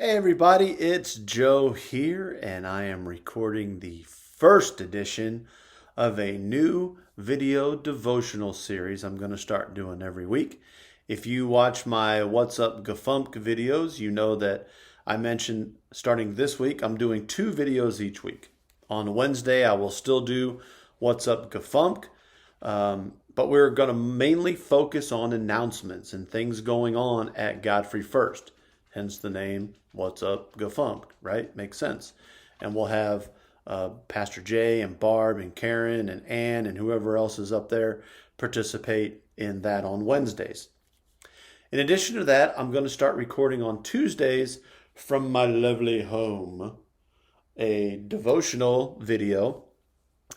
Hey everybody, it's Joe here, and I am recording the first edition of a new video devotional series I'm going to start doing every week. If you watch my What's Up Gafump videos, you know that I mentioned starting this week, I'm doing two videos each week. On Wednesday, I will still do What's Up Gafump, but we're going to mainly focus on announcements and things going on at Godfrey First. Hence the name What's Up Gafump, right? Makes sense. And we'll have Pastor Jay and Barb and Karen and Ann and whoever else is up there participate in that on Wednesdays. In addition to that, I'm going to start recording on Tuesdays from my lovely home a devotional video.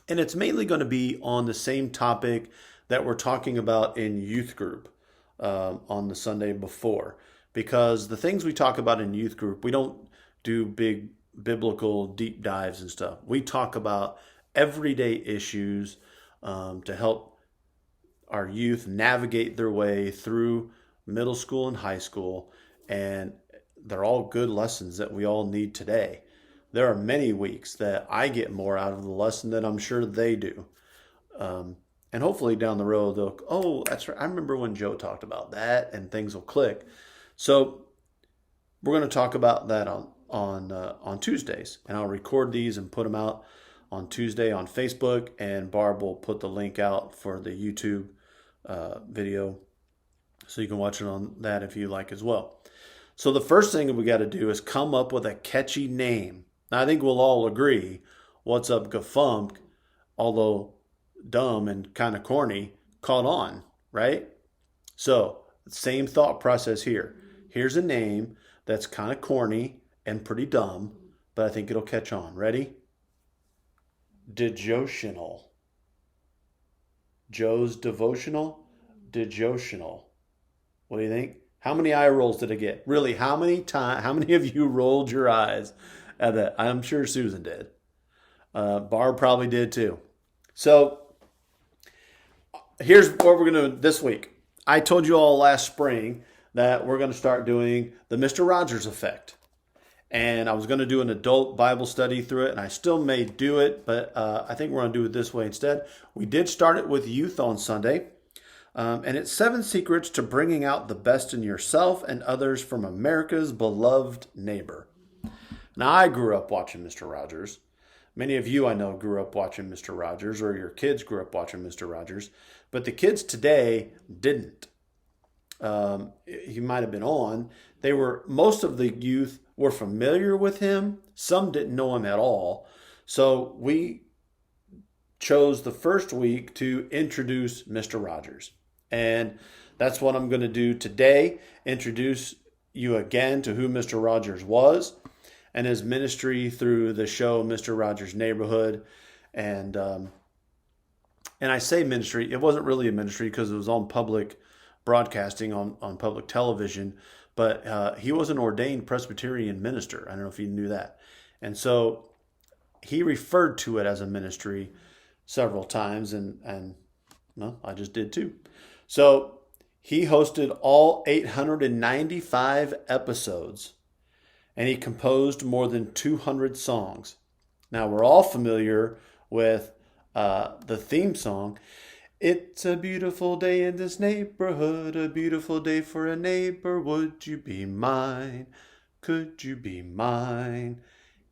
And it's mainly going to be on the same topic that we're talking about in youth group on the Sunday before. Because the things we talk about in youth group, we don't do big biblical deep dives and stuff. We talk about everyday issues to help our youth navigate their way through middle school and high school. And they're all good lessons that we all need today. There are many weeks that I get more out of the lesson than I'm sure they do. And hopefully down the road, they'll, oh, that's right. I remember when Joe talked about that, and things will click. So we're going to talk about that on Tuesdays, and I'll record these and put them out on Tuesday on Facebook, and Barb will put the link out for the YouTube video, so you can watch it on that if you like as well. So the first thing we got to do is come up with a catchy name. Now, I think we'll all agree, What's Up Gafump, although dumb and kind of corny, caught on, right? So same thought process here. Here's a name that's kind of corny and pretty dumb, but I think it'll catch on. Ready? De-JOE-tional. Joe's devotional? De-JOE-tional. What do you think? How many eye rolls did it get? Really, how many of you rolled your eyes at that? I'm sure Susan did. Barb probably did too. So here's what we're going to do this week. I told you all last spring that we're going to start doing the Mr. Rogers effect. And I was going to do an adult Bible study through it, and I still may do it, but I think we're going to do it this way instead. We did start it with youth on Sunday, and it's 7 secrets to bringing out the best in yourself and others from America's beloved neighbor. Now, I grew up watching Mr. Rogers. Many of you I know grew up watching Mr. Rogers, or your kids grew up watching Mr. Rogers, but the kids today didn't. He might have been on. Most of the youth were familiar with him. Some didn't know him at all. So we chose the first week to introduce Mr. Rogers. And that's what I'm going to do today. Introduce you again to who Mr. Rogers was and his ministry through the show Mr. Rogers' Neighborhood. And I say ministry, it wasn't really a ministry because it was on public broadcasting on public television, but he was an ordained Presbyterian minister. I don't know if you knew that. And so he referred to it as a ministry several times, and well, I just did too. So he hosted all 895 episodes, and he composed more than 200 songs. Now, we're all familiar with the theme song. It's a beautiful day in this neighborhood, a beautiful day for a neighbor. Would you be mine? Could you be mine?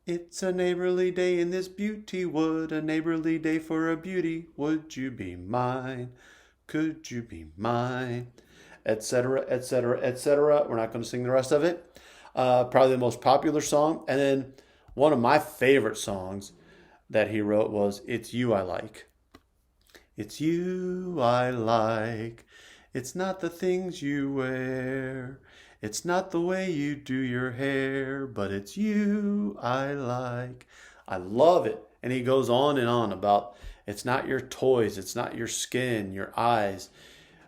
It's a neighborly day in this beauty wood, a neighborly day for a beauty. Would you be mine? Could you be mine? Etc., etc., etc. We're not going to sing the rest of it. Probably the most popular song. And then one of my favorite songs that he wrote was It's You I Like. It's you I like. It's not the things you wear. It's not the way you do your hair, but it's you I like. I love it. And he goes on and on about it's not your toys, it's not your skin, your eyes,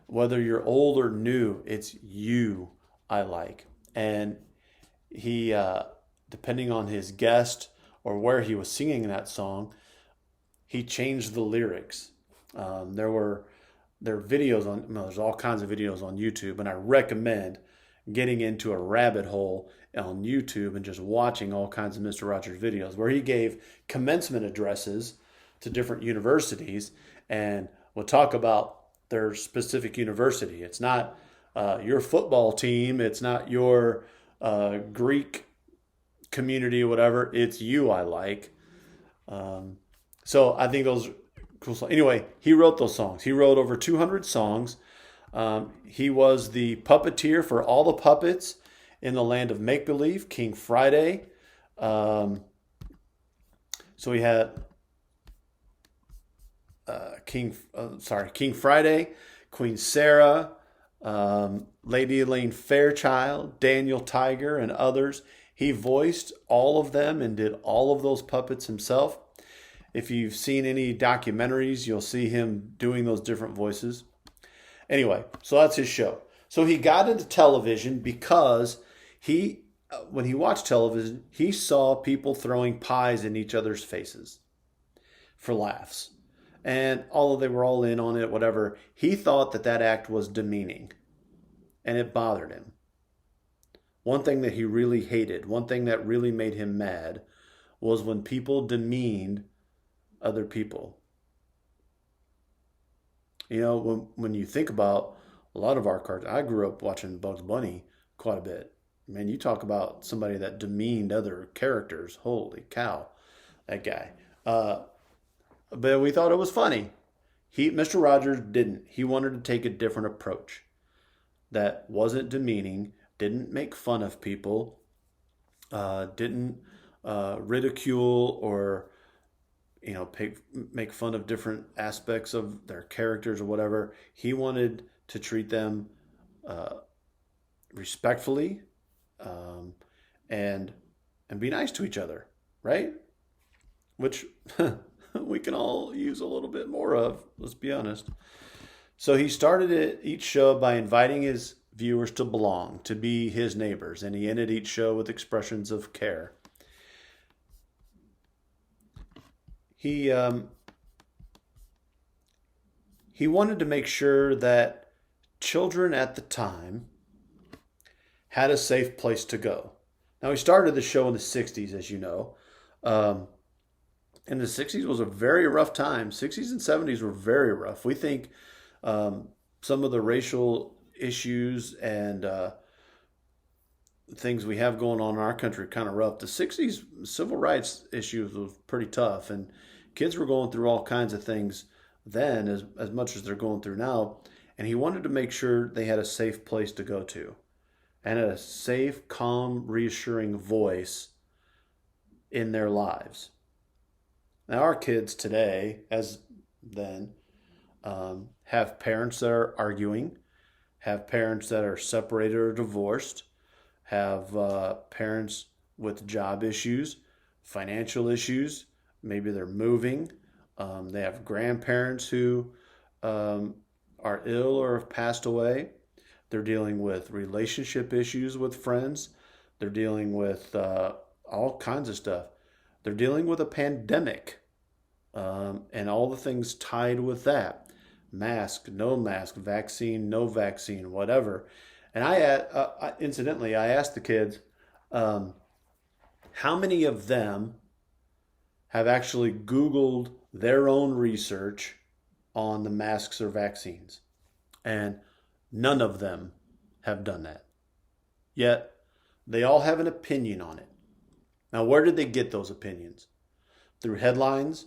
whether you're old or new, it's you I like. And he, depending on his guest or where he was singing that song, he changed the lyrics. There are videos on, well, there's all kinds of videos on YouTube, and I recommend getting into a rabbit hole on YouTube and just watching all kinds of Mr. Rogers videos where he gave commencement addresses to different universities and would talk about their specific university. It's not your football team. It's not your Greek community or whatever. It's you I like. So I think those cool songs. Anyway, he wrote those songs. He wrote over 200 songs. He was the puppeteer for all the puppets in the land of make-believe, King Friday. So we had King Friday, Queen Sarah, Lady Elaine Fairchild, Daniel Tiger, and others. He voiced all of them and did all of those puppets himself. If you've seen any documentaries, you'll see him doing those different voices. Anyway, so that's his show. So he got into television because when he watched television, he saw people throwing pies in each other's faces for laughs. And although they were all in on it, whatever, he thought that act was demeaning. And it bothered him. One thing that he really hated, one thing that really made him mad, was when people demeaned other people. You know, when you think about a lot of our cartoons, I grew up watching Bugs Bunny quite a bit. Man, you talk about somebody that demeaned other characters. Holy cow, that guy. But we thought it was funny. Mr. Rogers didn't. He wanted to take a different approach that wasn't demeaning, didn't make fun of people, didn't ridicule or make fun of different aspects of their characters or whatever. He wanted to treat them respectfully and be nice to each other, right? Which we can all use a little bit more of, let's be honest. So he started each show by inviting his viewers to belong, to be his neighbors, and he ended each show with expressions of care. He wanted to make sure that children at the time had a safe place to go. Now, he started the show in the 60s, as you know. And the 60s was a very rough time. 60s and 70s were very rough. We think some of the racial issues and things we have going on in our country are kind of rough. The 60s civil rights issues was pretty tough, and kids were going through all kinds of things then as much as they're going through now. And he wanted to make sure they had a safe place to go to and a safe, calm, reassuring voice in their lives. Now, our kids today, as then, have parents that are arguing, have parents that are separated or divorced, have parents with job issues, financial issues, maybe they're moving, they have grandparents who are ill or have passed away, they're dealing with relationship issues with friends, they're dealing with all kinds of stuff. They're dealing with a pandemic and all the things tied with that. Mask, no mask, vaccine, no vaccine, whatever. And incidentally, I asked the kids, how many of them have actually Googled their own research on the masks or vaccines? And none of them have done that. Yet, they all have an opinion on it. Now, where did they get those opinions? Through headlines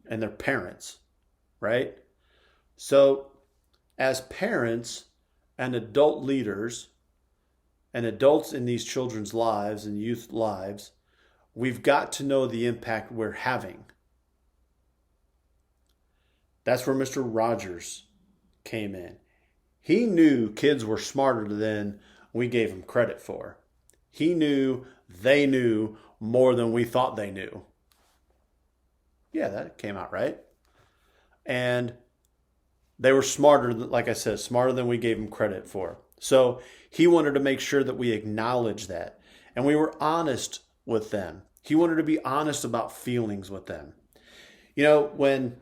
and their parents, right? So, as parents and adult leaders and adults in these children's lives and youth lives, we've got to know the impact we're having. That's where Mr. Rogers came in. He knew kids were smarter than we gave them credit for. He knew they knew more than we thought they knew. Yeah, that came out right. And they were smarter, like I said, smarter than we gave them credit for. So he wanted to make sure that we acknowledge that. And we were honest with them. He wanted to be honest about feelings with them. You know, when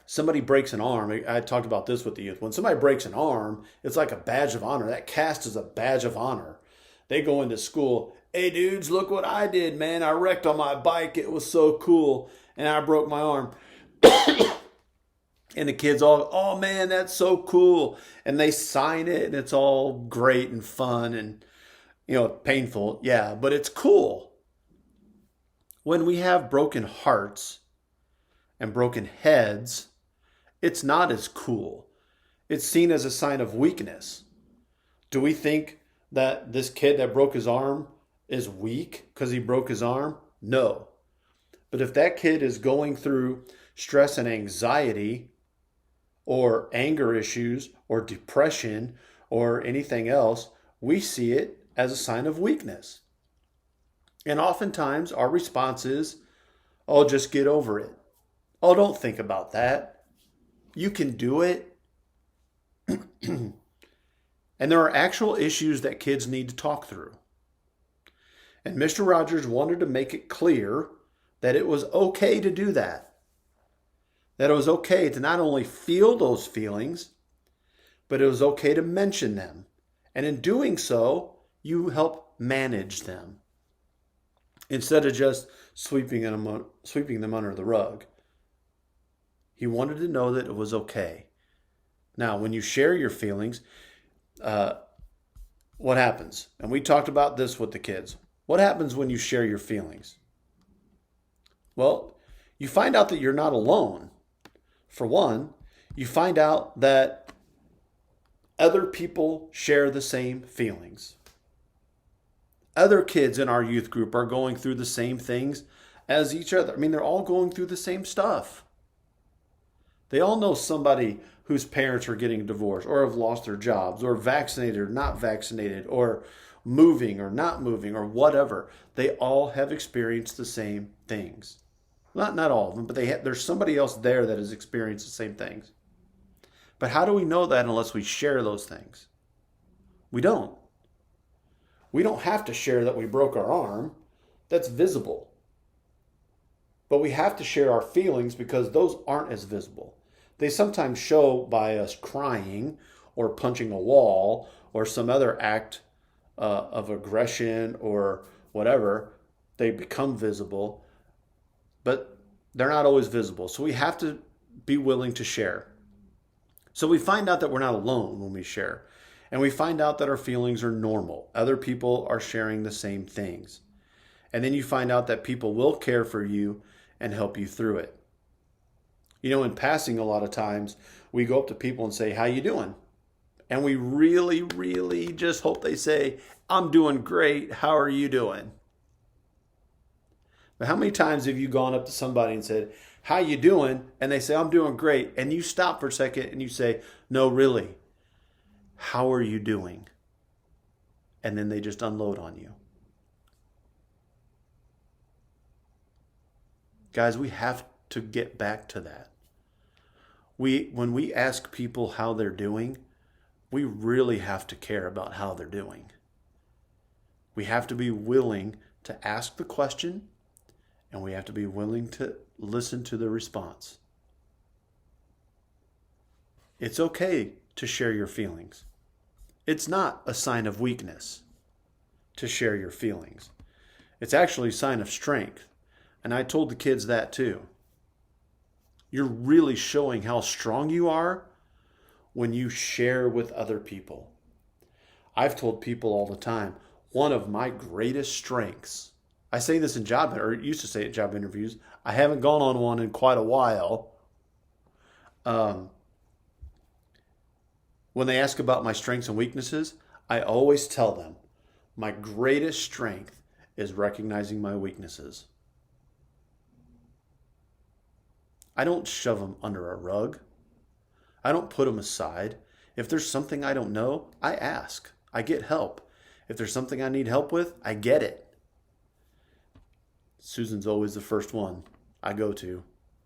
somebody breaks an arm, I talked about this with the youth. When somebody breaks an arm, it's like a badge of honor. That cast is a badge of honor. They go into school, hey dudes, look what I did, man. I wrecked on my bike. It was so cool. And I broke my arm. And the kids all, oh man, that's so cool. And they sign it and it's all great and fun and, painful. Yeah, but it's cool. When we have broken hearts and broken heads, it's not as cool. It's seen as a sign of weakness. Do we think that this kid that broke his arm is weak because he broke his arm? No. But if that kid is going through stress and anxiety or anger issues or depression or anything else, we see it as a sign of weakness. And oftentimes our response is, oh, just get over it. Oh, don't think about that. You can do it. And there are actual issues that kids need to talk through. And Mr. Rogers wanted to make it clear that it was okay to do that. That it was okay to not only feel those feelings, but it was okay to mention them. And in doing so, you help manage them instead of just sweeping them under the rug. He wanted to know that it was okay. Now, when you share your feelings, what happens? And we talked about this with the kids. What happens when you share your feelings? Well, you find out that you're not alone. For one, you find out that other people share the same feelings. Other kids in our youth group are going through the same things as each other. I mean, they're all going through the same stuff. They all know somebody whose parents are getting divorced or have lost their jobs or vaccinated or not vaccinated or moving or not moving or whatever. They all have experienced the same things. Not all of them, but there's somebody else there that has experienced the same things. But how do we know that unless we share those things? We don't. We don't have to share that we broke our arm. That's visible. But we have to share our feelings because those aren't as visible. They sometimes show by us crying or punching a wall or some other act of aggression or whatever. They become visible, but they're not always visible. So we have to be willing to share. So we find out that we're not alone when we share. And we find out that our feelings are normal. Other people are sharing the same things. And then you find out that people will care for you and help you through it. In passing, a lot of times we go up to people and say, how you doing? And we really, really just hope they say, I'm doing great. How are you doing? But how many times have you gone up to somebody and said, how you doing? And they say, I'm doing great. And you stop for a second and you say, no, really, how are you doing? And then they just unload on you. Guys, we have to get back to that. When we ask people how they're doing, we really have to care about how they're doing. We have to be willing to ask the question, and we have to be willing to listen to the response. It's okay to share your feelings. It's not a sign of weakness to share your feelings. It's actually a sign of strength. And I told the kids that too. You're really showing how strong you are when you share with other people. I've told people all the time, one of my greatest strengths, I say this in used to say it in job interviews. I haven't gone on one in quite a while. When they ask about my strengths and weaknesses, I always tell them my greatest strength is recognizing my weaknesses. I don't shove them under a rug. I don't put them aside. If there's something I don't know, I ask. I get help. If there's something I need help with, I get it. Susan's always the first one I go to.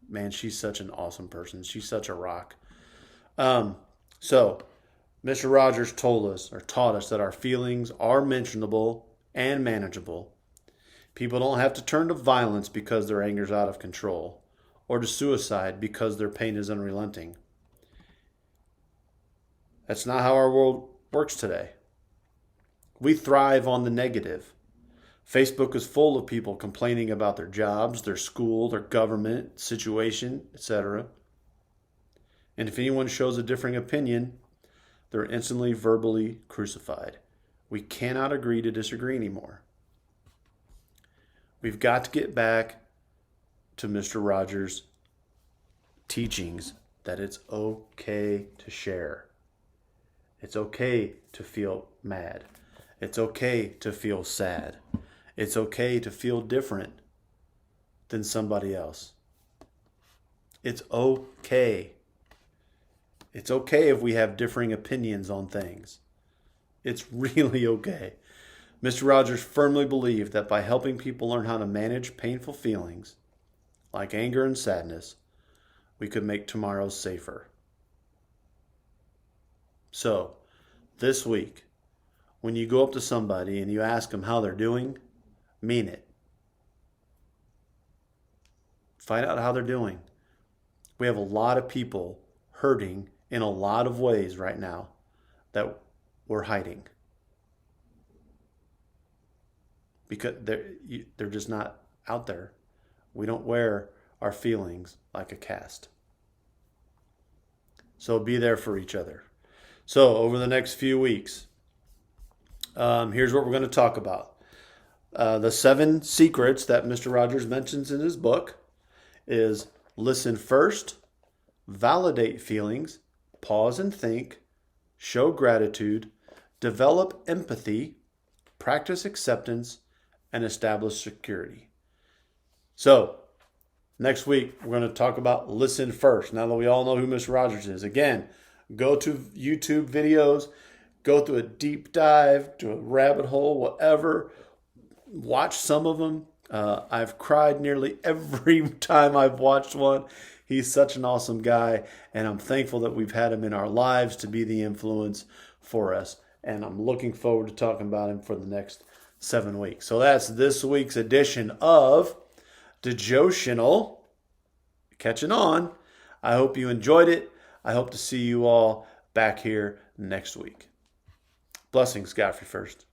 Man, she's such an awesome person. She's such a rock. So, Mr. Rogers taught us that our feelings are mentionable and manageable. People don't have to turn to violence because their anger's out of control. or to suicide because their pain is unrelenting. That's not how our world works today. We thrive on the negative. Facebook is full of people complaining about their jobs, their school, their government situation, etc. And if anyone shows a differing opinion, they're instantly verbally crucified. We cannot agree to disagree anymore. We've got to get back to Mr. Rogers' teachings that it's okay to share. It's okay to feel mad. It's okay to feel sad. It's okay to feel different than somebody else. It's okay. It's okay if we have differing opinions on things. It's really okay. Mr. Rogers firmly believed that by helping people learn how to manage painful feelings, like anger and sadness, we could make tomorrow safer. So, this week, when you go up to somebody and you ask them how they're doing, mean it. Find out how they're doing. We have a lot of people hurting in a lot of ways right now that we're hiding. Because they're just not out there. We don't wear our feelings like a cast. So be there for each other. So over the next few weeks, here's what we're going to talk about. The 7 secrets that Mr. Rogers mentions in his book is listen first, validate feelings, pause and think, show gratitude, develop empathy, practice acceptance, and establish security. So, next week, we're going to talk about listen first. Now that we all know who Mr. Rogers is. Again, go to YouTube videos, go through a deep dive, to a rabbit hole, whatever. Watch some of them. I've cried nearly every time I've watched one. He's such an awesome guy, and I'm thankful that we've had him in our lives to be the influence for us. And I'm looking forward to talking about him for the next 7 weeks. So that's this week's edition of De-JOE-tional. Catching on. I hope you enjoyed it. I hope to see you all back here next week. Blessings, Godfrey first.